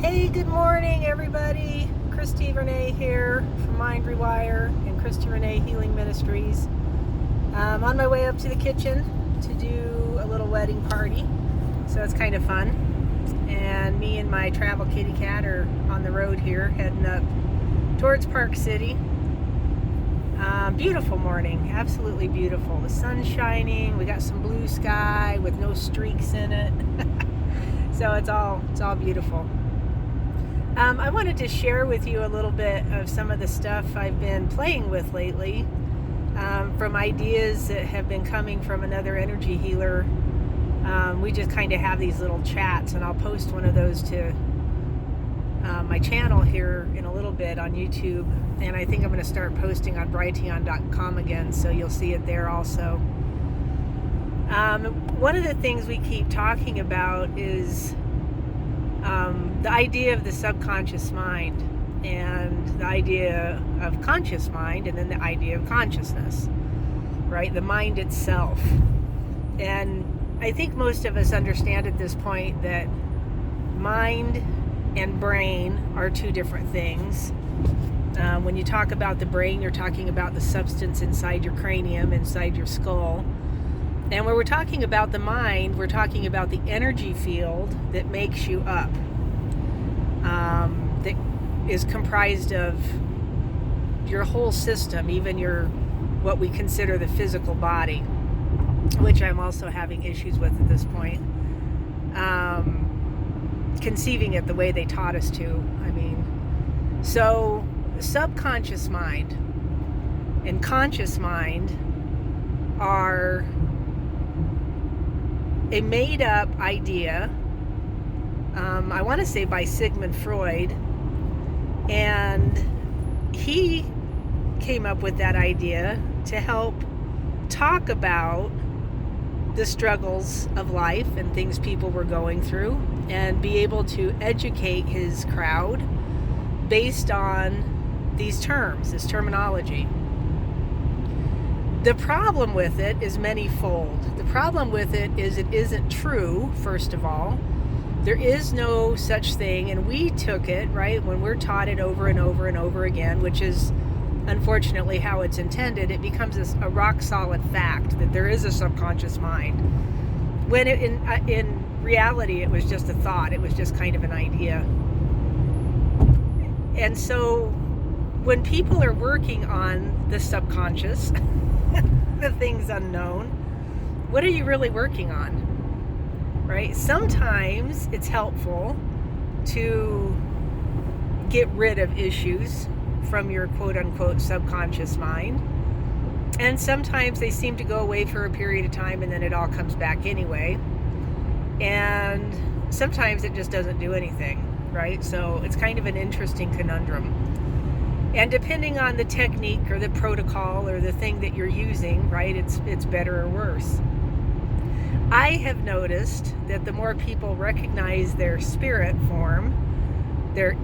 Hey, good morning, everybody. Christy Renee here from Mind Rewire and Christy Renee Healing Ministries. I'm on my way up to the kitchen to do a little wedding party, so it's kind of fun. And me and my travel kitty cat are on the road here, heading up towards Park City. Beautiful morning, absolutely beautiful. The sun's shining. We got some blue sky with no streaks in it, so it's all beautiful. I wanted to share with you a little bit of some of the stuff I've been playing with lately, from ideas that have been coming from another energy healer. We just kind of have these little chats, and I'll post one of those to my channel here in a little bit on YouTube, and I think I'm going to start posting on Brighteon.com again, so you'll see it there also. One of the things we keep talking about is the idea of the subconscious mind, and the idea of conscious mind, and then the idea of consciousness, right? The mind itself. And I think most of us understand at this point that mind and brain are two different things. When you talk about the brain, you're talking about the substance inside your cranium, inside your skull. And when we're talking about the mind, we're talking about the energy field that makes you up, that is comprised of your whole system, even what we consider the physical body, which I'm also having issues with at this point. Conceiving it the way they taught us to. So subconscious mind and conscious mind are a made-up idea, I want to say by Sigmund Freud, and he came up with that idea to help talk about the struggles of life and things people were going through, and be able to educate his crowd based on these terms, this terminology. The problem with it is manyfold. The problem with it is it isn't true, first of all. There is no such thing, and we took it, right, when we're taught it over and over and over again, which is unfortunately how it's intended. It becomes a rock-solid fact that there is a subconscious mind, when in reality it was just a thought. It was just kind of an idea. And so when people are working on the subconscious, the things unknown, what are you really working on, right? Sometimes it's helpful to get rid of issues from your quote-unquote subconscious mind, and sometimes they seem to go away for a period of time, and then it all comes back anyway, and sometimes it just doesn't do anything, right? So it's kind of an interesting conundrum. And depending on the technique or the protocol or the thing that you're using, right, it's better or worse. I have noticed that the more people recognize their spirit form, their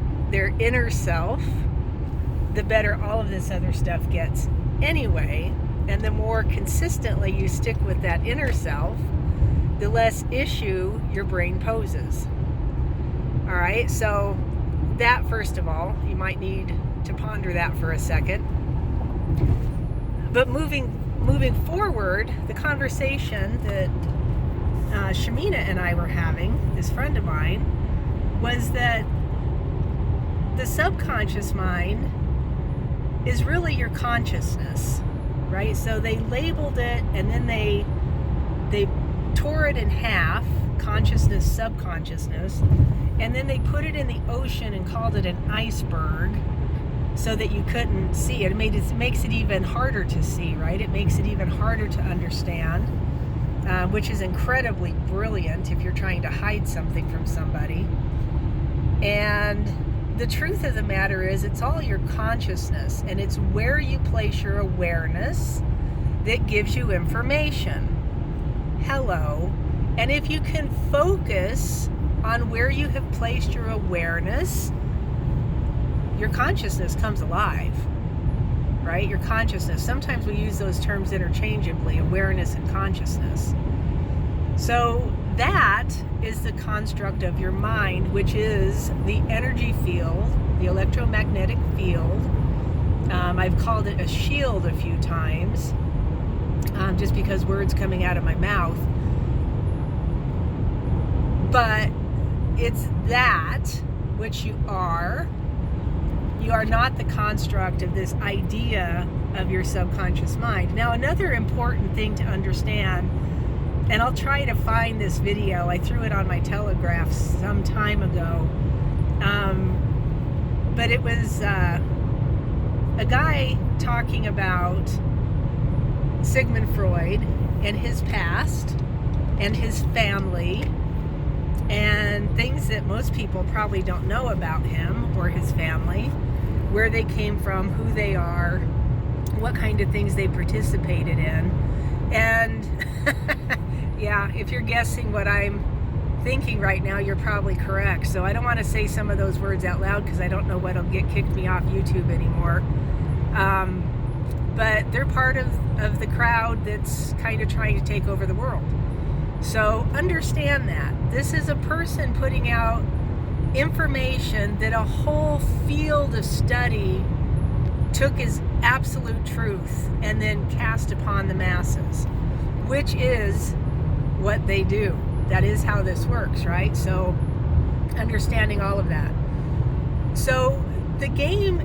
inner self, the better all of this other stuff gets anyway. And the more consistently you stick with that inner self, the less issue your brain poses. All right, so that, first of all, you might need to ponder that for a second. But moving forward, the conversation that Shamina and I were having, this friend of mine, was that the subconscious mind is really your consciousness, right? So they labeled it, and then they tore it in half, consciousness, subconsciousness, and then they put it in the ocean and called it an iceberg, so that you couldn't see it. It makes it even harder to see, right? It makes it even harder to understand, which is incredibly brilliant if you're trying to hide something from somebody. And the truth of the matter is, it's all your consciousness, and it's where you place your awareness that gives you information. Hello. And if you can focus on where you have placed your awareness, your consciousness comes alive, right? Your consciousness. Sometimes we use those terms interchangeably, awareness and consciousness. So that is the construct of your mind, which is the energy field, the electromagnetic field. I've called it a shield a few times, just because words coming out of my mouth. But it's that which you are. You are not the construct of this idea of your subconscious mind. Now, another important thing to understand, and I'll try to find this video. I threw it on my Telegraph some time ago. But it was a guy talking about Sigmund Freud and his past and his family and things that most people probably don't know about him or his family, where they came from, who they are, what kind of things they participated in. And yeah, if you're guessing what I'm thinking right now, you're probably correct. So I don't want to say some of those words out loud because I don't know what'll get kicked me off YouTube anymore. But they're part of the crowd that's kind of trying to take over the world. So understand that. This is a person putting out information that a whole field of study took as absolute truth and then cast upon the masses, which is what they do. That is how this works, right? So understanding all of that. So the game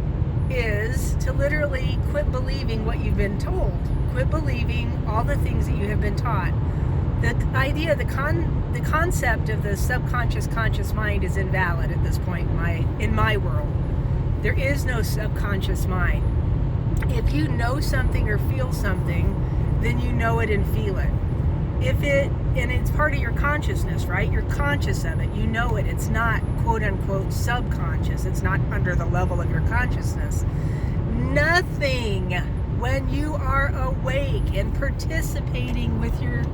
is to literally quit believing what you've been told. Quit believing all the things that you have been taught. The idea, the concept of the subconscious conscious mind is invalid at this point in my world. There is no subconscious mind. If you know something or feel something, then you know it and feel it. And it's part of your consciousness, right? You're conscious of it. You know it. It's not quote unquote subconscious. It's not under the level of your consciousness. Nothing, when you are awake and participating with your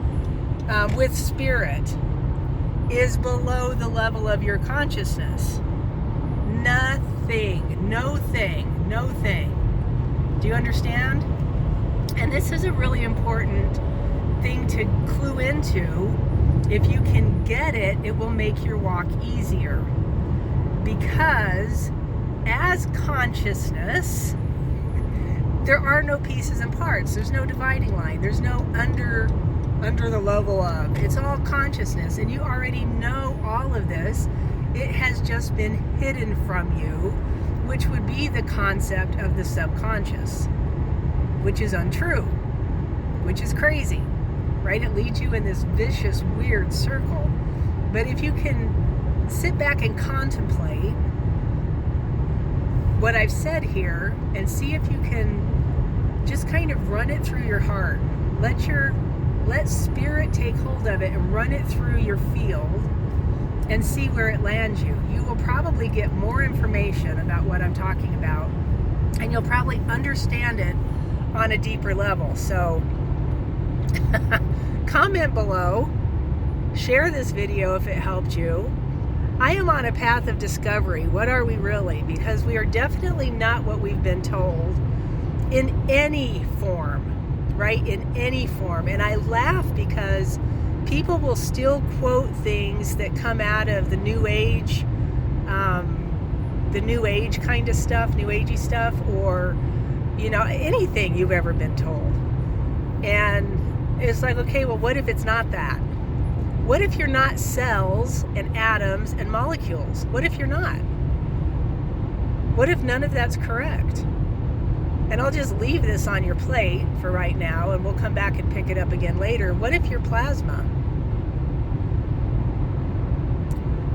with spirit, is below the level of your consciousness. Nothing, no thing, no thing. Do you understand? And this is a really important thing to clue into. If you can get it, it will make your walk easier. Because as consciousness, there are no pieces and parts. There's no dividing line. There's no under the level of. It's all consciousness, and you already know all of this. It has just been hidden from you, which would be the concept of the subconscious, which is untrue, which is crazy, right? It leads you in this vicious, weird circle. But if you can sit back and contemplate what I've said here and see if you can just kind of run it through your heart, let spirit take hold of it and run it through your field and see where it lands you. You will probably get more information about what I'm talking about, and you'll probably understand it on a deeper level. So comment below, share this video if it helped you. I am on a path of discovery. What are we really? Because we are definitely not what we've been told in any form. Right? In any form. And I laugh because people will still quote things that come out of the New Age kind of stuff, New Agey stuff, or, anything you've ever been told. And it's like, okay, well, what if it's not that? What if you're not cells and atoms and molecules? What if you're not? What if none of that's correct? And I'll just leave this on your plate for right now, and we'll come back and pick it up again later. What if you're plasma?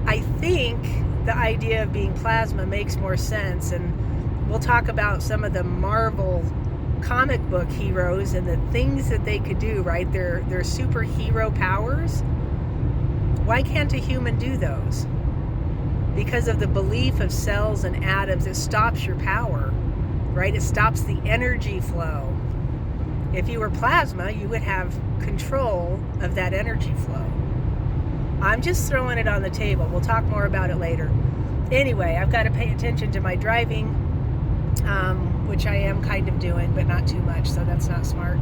I think the idea of being plasma makes more sense, and we'll talk about some of the Marvel comic book heroes and the things that they could do, right? Their superhero powers. Why can't a human do those? Because of the belief of cells and atoms, it stops your power. Right? It stops the energy flow. If you were plasma, you would have control of that energy flow. I'm just throwing it on the table. We'll talk more about it later. Anyway, I've got to pay attention to my driving, which I am kind of doing, but not too much, so that's not smart.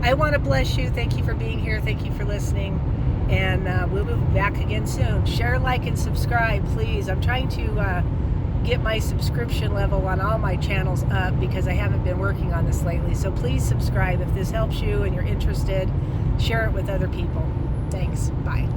I want to bless you. Thank you for being here. Thank you for listening. And we'll be back again soon. Share, like, and subscribe, please. I'm trying to get my subscription level on all my channels up because I haven't been working on this lately. So please subscribe if this helps you and you're interested. Share it with other people. Thanks. Bye.